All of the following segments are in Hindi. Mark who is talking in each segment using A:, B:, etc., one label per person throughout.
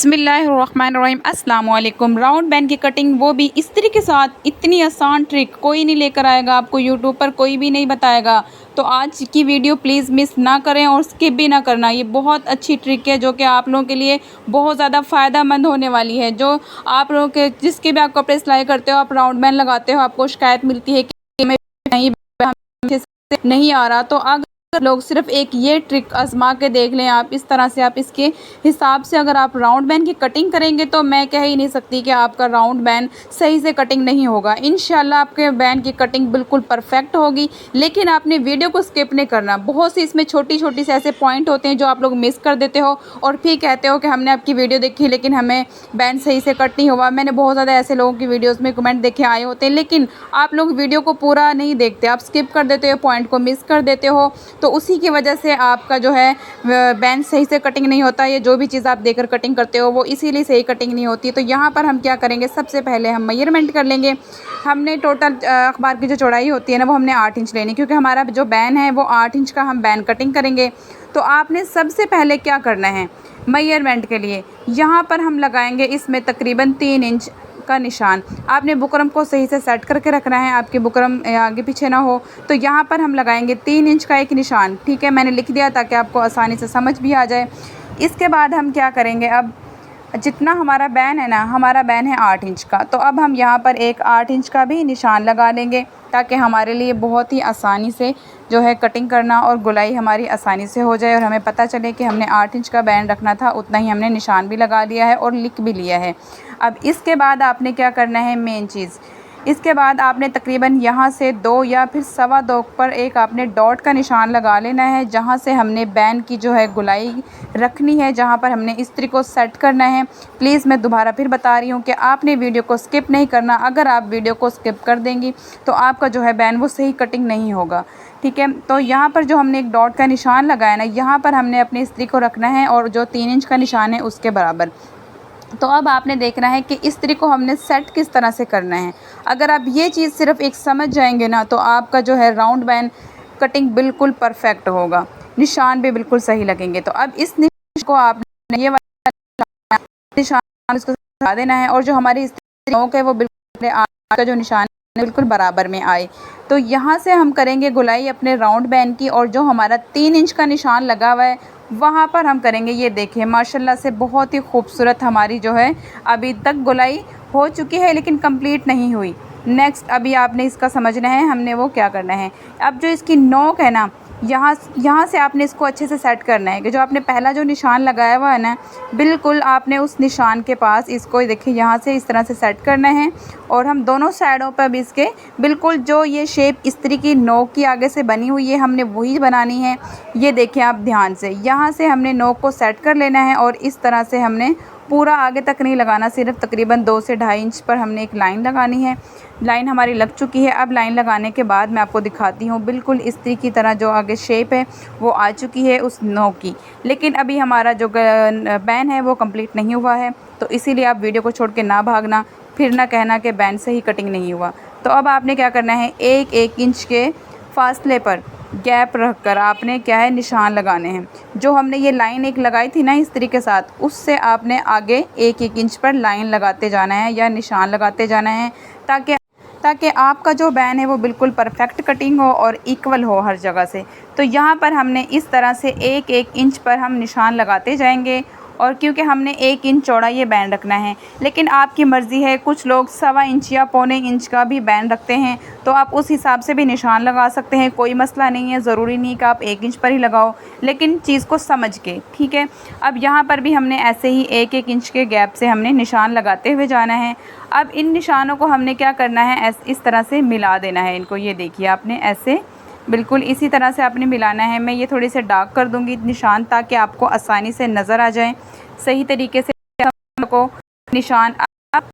A: बिस्मिल्लाहिर्रहमानिर्रहीम अस्सलाम वालेकुम। राउंड बैन की कटिंग वो भी इस्त्री के साथ, इतनी आसान ट्रिक कोई नहीं लेकर आएगा आपको, यूट्यूब पर कोई भी नहीं बताएगा। तो आज की वीडियो प्लीज़ मिस ना करें और स्किप भी ना करना। ये बहुत अच्छी ट्रिक है जो कि आप लोगों के लिए बहुत ज़्यादा फ़ायदेमंद होने वाली है। जो आप लोगों के जिसके भी आप कपड़े सिलाई करते हो, आप राउंड बैन लगाते हो, आपको शिकायत मिलती है कि मैं नहीं आ रहा, तो अगर लोग सिर्फ एक ये ट्रिक आजमा के देख लें, आप इस तरह से आप इसके हिसाब से अगर आप राउंड बैन की कटिंग करेंगे तो मैं कह ही नहीं सकती कि आपका राउंड बैन सही से कटिंग नहीं होगा। इंशाल्लाह आपके बैन की कटिंग बिल्कुल परफेक्ट होगी। लेकिन आपने वीडियो को स्किप नहीं करना। बहुत सी इसमें छोटी छोटी से ऐसे पॉइंट होते हैं जो आप लोग मिस कर देते हो और फिर कहते हो कि हमने आपकी वीडियो देखी लेकिन हमें बैन सही से कट नहीं हुआ। मैंने बहुत ज़्यादा ऐसे लोगों की वीडियोज़ में कमेंट देखे आए होते हैं, लेकिन आप लोग वीडियो को पूरा नहीं देखते, आप स्किप कर देते हो, पॉइंट को मिस कर देते हो, तो उसी की वजह से आपका जो है बैन सही से कटिंग नहीं होता। ये जो भी चीज़ आप देकर कटिंग करते हो वो इसीलिए सही कटिंग नहीं होती। तो यहाँ पर हम क्या करेंगे, सबसे पहले हम मेजरमेंट कर लेंगे। हमने टोटल अखबार की जो चौड़ाई होती है ना, वो हमने 8 इंच लेनी, क्योंकि हमारा जो बैन है वो 8 इंच का हम बैन कटिंग करेंगे। तो आपने सबसे पहले क्या करना है, मेजरमेंट के लिए यहाँ पर हम लगाएंगे इसमें तकरीबन 3 इंच का निशान। आपने बुकरम को सही से सेट करके रखना है, आपके बुकरम आगे पीछे ना हो। तो यहाँ पर हम लगाएंगे 3 इंच का एक निशान। ठीक है, मैंने लिख दिया ताकि आपको आसानी से समझ भी आ जाए। इसके बाद हम क्या करेंगे, अब जितना हमारा बैन है ना, हमारा बैन है 8 इंच का, तो अब हम यहाँ पर एक 8 इंच का भी निशान लगा लेंगे ताकि हमारे लिए बहुत ही आसानी से जो है कटिंग करना और गुलाई हमारी आसानी से हो जाए और हमें पता चले कि हमने 8 इंच का बैन रखना था, उतना ही हमने निशान भी लगा लिया है और लिख भी लिया है। अब इसके बाद आपने क्या करना है, मेन चीज़, इसके बाद आपने तकरीबन यहाँ से 2 या फिर 2.25 पर एक आपने डॉट का निशान लगा लेना है, जहाँ से हमने बैन की जो है गुलाई रखनी है, जहाँ पर हमने इस्त्री को सेट करना है। प्लीज़ मैं दोबारा फिर बता रही हूँ कि आपने वीडियो को स्किप नहीं करना। अगर आप वीडियो को स्किप कर देंगी तो आपका जो है बैन वो सही कटिंग नहीं होगा। ठीक है, तो यहाँ पर जो हमने एक डॉट का निशान लगाया ना, यहाँ पर हमने अपनी इस्त्री को रखना है और जो 3 इंच का निशान है उसके बराबर। तो अब आपने देखना है कि इस्त्री को हमने सेट किस तरह से करना है। अगर आप ये चीज़ सिर्फ एक समझ जाएंगे ना, तो आपका जो है राउंड बैन कटिंग बिल्कुल परफेक्ट होगा, निशान भी बिल्कुल सही लगेंगे। तो अब इस निशान को आपने ये वाला निशान इसको लगा देना है और जो हमारी इस्त्री नोक है वो बिल्कुल आपका जो निशान है बिल्कुल बराबर में आए। तो यहाँ से हम करेंगे गुलाई अपने राउंड बैन की, और जो हमारा 3 इंच का निशान लगा हुआ है वहाँ पर हम करेंगे। ये देखिए माशाल्लाह से बहुत ही खूबसूरत हमारी जो है अभी तक गुलाई हो चुकी है, लेकिन कंप्लीट नहीं हुई। नेक्स्ट अभी आपने इसका समझना है हमने वो क्या करना है। अब जो इसकी नोक है ना, यहाँ से आपने इसको अच्छे से सेट करना है कि जो आपने पहला जो निशान लगाया हुआ है ना, बिल्कुल आपने उस निशान के पास इसको देखिए यहाँ से इस तरह से सेट करना है। और हम दोनों साइडों पर भी इसके बिल्कुल जो ये शेप इस्त्री की नोक की आगे से बनी हुई है हमने वही बनानी है। ये देखें आप ध्यान से, यहाँ से हमने नोक को सेट कर लेना है और इस तरह से हमने पूरा आगे तक नहीं लगाना, सिर्फ तकरीबन 2 से 2.5 इंच पर हमने एक लाइन लगानी है। लाइन हमारी लग चुकी है। अब लाइन लगाने के बाद मैं आपको दिखाती हूँ, बिल्कुल इस्त्री की तरह जो आगे शेप है वो आ चुकी है उस नोक की। लेकिन अभी हमारा जो बैन है वो कंप्लीट नहीं हुआ है, तो इसीलिए आप वीडियो को छोड़ के ना भागना, फिर ना कहना कि बैन सही कटिंग नहीं हुआ। तो अब आपने क्या करना है, 1-1 इंच के फासले पर गैप रखकर आपने क्या है निशान लगाने हैं। जो हमने ये लाइन एक लगाई थी ना इस्त्री के साथ, उससे आपने आगे 1-1 इंच पर लाइन लगाते जाना है या निशान लगाते जाना है, ताकि आपका जो बैन है वो बिल्कुल परफेक्ट कटिंग हो और इक्वल हो हर जगह से। तो यहाँ पर हमने इस तरह से 1-1 इंच पर हम निशान लगाते जाएंगे। और क्योंकि हमने 1 इंच चौड़ा ये बैन रखना है, लेकिन आपकी मर्ज़ी है, कुछ लोग 1.25 इंच या 1.25 इंच का भी बैन रखते हैं, तो आप उस हिसाब से भी निशान लगा सकते हैं, कोई मसला नहीं है। ज़रूरी नहीं कि आप 1 इंच पर ही लगाओ, लेकिन चीज़ को समझ के। ठीक है, अब यहाँ पर भी हमने ऐसे ही 1-1 इंच के गैप से हमने निशान लगाते हुए जाना है। अब इन निशानों को हमने क्या करना है, इस तरह से मिला देना है इनको। ये देखिए आपने ऐसे बिल्कुल इसी तरह से आपने मिलाना है। मैं ये थोड़ी से डार्क कर दूंगी निशान ताकि आपको आसानी से नज़र आ जाए सही तरीके से को निशान। अब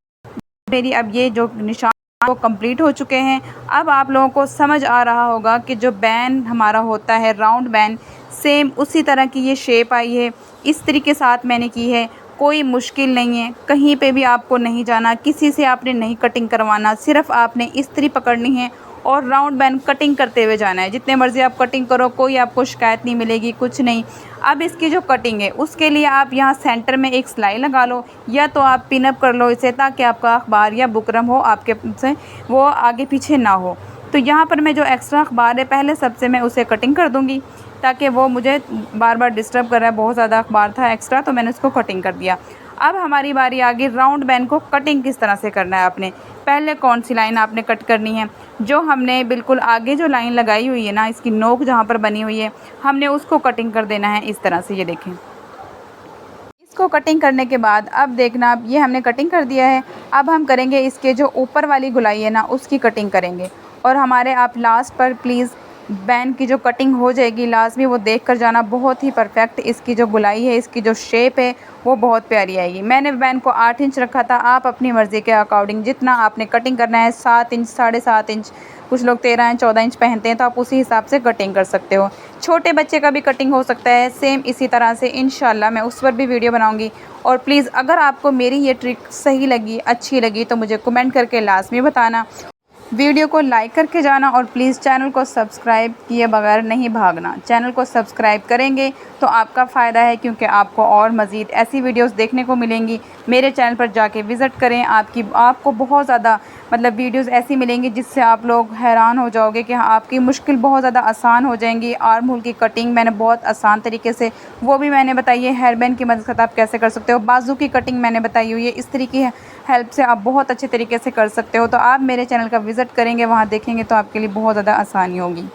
A: मेरी अब ये जो निशान वो कंप्लीट हो चुके हैं। अब आप लोगों को समझ आ रहा होगा कि जो बैन हमारा होता है राउंड बैन, सेम उसी तरह की ये शेप आई है, इस्त्री के साथ मैंने की है। कोई मुश्किल नहीं है, कहीं पे भी आपको नहीं जाना, किसी से आपने नहीं कटिंग करवाना, सिर्फ आपने इस्त्री पकड़नी है और राउंड बैन कटिंग करते हुए जाना है। जितने मर्ज़ी आप कटिंग करो, कोई आपको शिकायत नहीं मिलेगी, कुछ नहीं। अब इसकी जो कटिंग है उसके लिए आप यहाँ सेंटर में एक सिलाई लगा लो, या तो आप पिन अप कर लो इसे, ताकि आपका अखबार या बुकरम हो आपके से वो आगे पीछे ना हो। तो यहाँ पर मैं जो एक्स्ट्रा अखबार है पहले सबसे मैं उसे कटिंग कर दूँगी, ताकि वो मुझे बार बार डिस्टर्ब कर रहा है। बहुत ज़्यादा अखबार था एक्स्ट्रा, तो मैंने उसको कटिंग कर दिया। अब हमारी बारी आ गई राउंड बैन को कटिंग किस तरह से करना है। आपने पहले कौन सी लाइन आपने कट करनी है, जो हमने बिल्कुल आगे जो लाइन लगाई हुई है ना, इसकी नोक जहाँ पर बनी हुई है, हमने उसको कटिंग कर देना है इस तरह से। ये देखें, इसको कटिंग करने के बाद अब देखना, अब ये हमने कटिंग कर दिया है। अब हम करेंगे इसके जो ऊपर वाली गुलाई है ना, उसकी कटिंग करेंगे। और हमारे आप लास्ट पर प्लीज़ बैन की जो कटिंग हो जाएगी लास्ट में, वो देख कर जाना, बहुत ही परफेक्ट इसकी जो गुलाई है, इसकी जो शेप है वो बहुत प्यारी आएगी। मैंने बैन को 8 इंच रखा था, आप अपनी मर्ज़ी के अकॉर्डिंग जितना आपने कटिंग करना है, 7 इंच, 7.5 इंच, कुछ लोग 13 इंच 14 इंच पहनते हैं, तो आप उसी हिसाब से कटिंग कर सकते हो। छोटे बच्चे का भी कटिंग हो सकता है सेम इसी तरह से। इंशाल्लाह मैं उस पर भी वीडियो बनाऊंगी। और प्लीज़ अगर आपको मेरी ये ट्रिक सही लगी, अच्छी लगी, तो मुझे कमेंट करके लाज़मी बताना। वीडियो को लाइक करके जाना, और प्लीज़ चैनल को सब्सक्राइब किए बगैर नहीं भागना। चैनल को सब्सक्राइब करेंगे तो आपका फ़ायदा है, क्योंकि आपको और मज़ीद ऐसी वीडियोस देखने को मिलेंगी। मेरे चैनल पर जाके विज़िट करें, आपको बहुत ज़्यादा मतलब वीडियोस ऐसी मिलेंगी जिससे आप लोग हैरान हो जाओगे कि हाँ, आपकी मुश्किल बहुत ज़्यादा आसान हो जाएंगी। आर्म होल की कटिंग मैंने बहुत आसान तरीके से, वो भी मैंने बताई है। हेयर बैंड की मदद से आप कैसे कर सकते हो। बाजू की कटिंग मैंने बताई हुई है, इस तरीके हेल्प से आप बहुत अच्छे तरीके से कर सकते हो। तो आप मेरे चैनल का विज़िट करेंगे, वहाँ देखेंगे तो आपके लिए बहुत ज़्यादा आसानी होगी।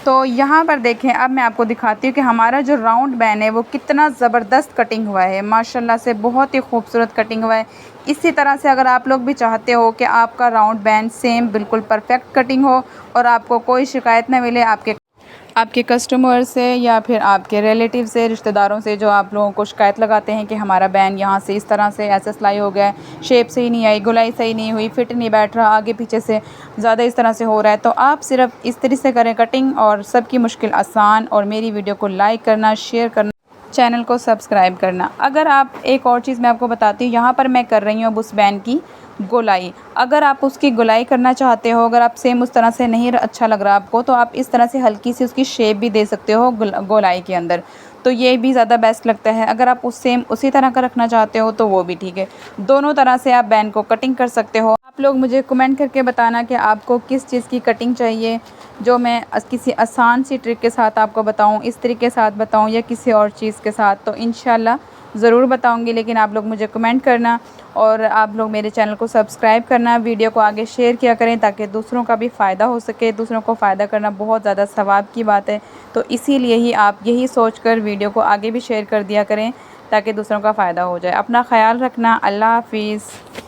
A: तो यहाँ पर देखें, अब मैं आपको दिखाती हूँ कि हमारा जो राउंड बैन है वो कितना ज़बरदस्त कटिंग हुआ है। माशाल्लाह से बहुत ही खूबसूरत कटिंग हुआ है। इसी तरह से अगर आप लोग भी चाहते हो कि आपका राउंड बैन सेम बिल्कुल परफेक्ट कटिंग हो और आपको कोई शिकायत ना मिले आपके कस्टमर से या फिर आपके रिलेटिव से, रिश्तेदारों से, जो आप लोगों को शिकायत लगाते हैं कि हमारा बैन यहाँ से इस तरह से ऐसे सिलाई हो गया है, शेप सही नहीं आई, गुलाई सही नहीं हुई, फिट नहीं बैठ रहा, आगे पीछे से ज़्यादा इस तरह से हो रहा है, तो आप सिर्फ इस तरह से करें कटिंग, और सबकी मुश्किल आसान। और मेरी वीडियो को लाइक करना, शेयर करना, चैनल को सब्सक्राइब करना। अगर आप, एक और चीज़ मैं आपको बताती हूँ, यहाँ पर मैं कर रही हूँ अब उस बैन की गोलाई। अगर आप उसकी गोलाई करना चाहते हो, अगर आप सेम उस तरह से नहीं अच्छा लग रहा आपको, तो आप इस तरह से हल्की सी उसकी शेप भी दे सकते हो गोलाई के अंदर, तो ये भी ज़्यादा बेस्ट लगता है। अगर आप उसी तरह का रखना चाहते हो तो वो भी ठीक है। दोनों तरह से आप बैन को कटिंग कर सकते हो। आप लोग मुझे कमेंट करके बताना कि आपको किस चीज़ की कटिंग चाहिए, जो मैं किसी आसान सी ट्रिक के साथ आपको बताऊँ, इस तरीके के साथ बताऊँ, या किसी और चीज़ के साथ, तो इंशाल्लाह ज़रूर बताऊंगी। लेकिन आप लोग मुझे कमेंट करना, और आप लोग मेरे चैनल को सब्सक्राइब करना, वीडियो को आगे शेयर किया करें, ताकि दूसरों का भी फ़ायदा हो सके। दूसरों को फ़ायदा करना बहुत ज़्यादा सवाब की बात है, तो इसीलिए ही आप यही सोच कर वीडियो को आगे भी शेयर कर दिया करें, ताकि दूसरों का फ़ायदा हो जाए। अपना ख्याल रखना। अल्लाह हाफिज़।